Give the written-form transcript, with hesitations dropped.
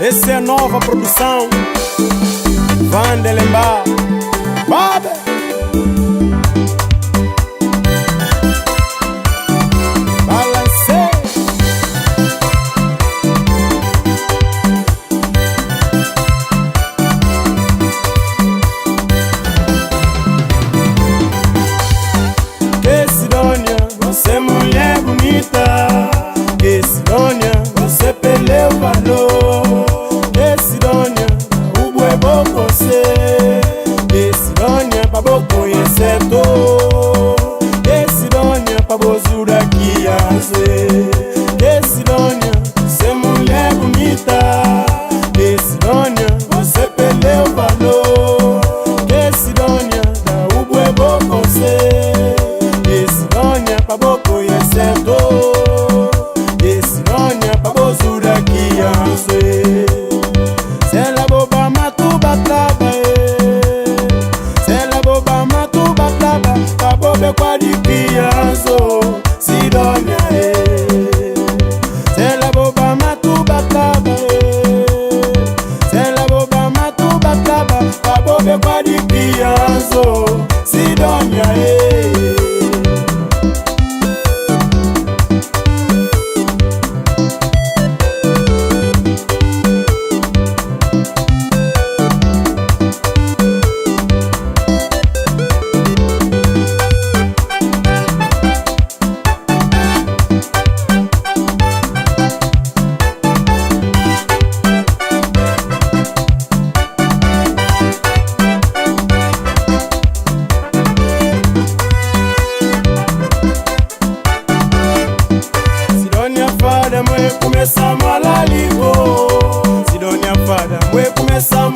Essa é a nova produção Vandelemba Babe. Balancei. Que Sidônia, você é mulher bonita. Que Sidônia, você perdeu o valor. Que Sidônia, o boi bom você. Que Sidônia, pra vou conhecer tu. Que Sidônia, pra vou jurar que ia ser. Que Sidônia, você é mulher bonita. Que Sidônia, você perdeu o valor. Que Sidônia, o boi bom você. Que Sidônia, pra vou conhecer tu. Kwa di pianzo Sidônia c'est la boba matu baklaba c'est la boba matu baklaba Babobe kwa di pianzo Sidônia Mwe kumesa malaligo Sidônia fada mwe kumesa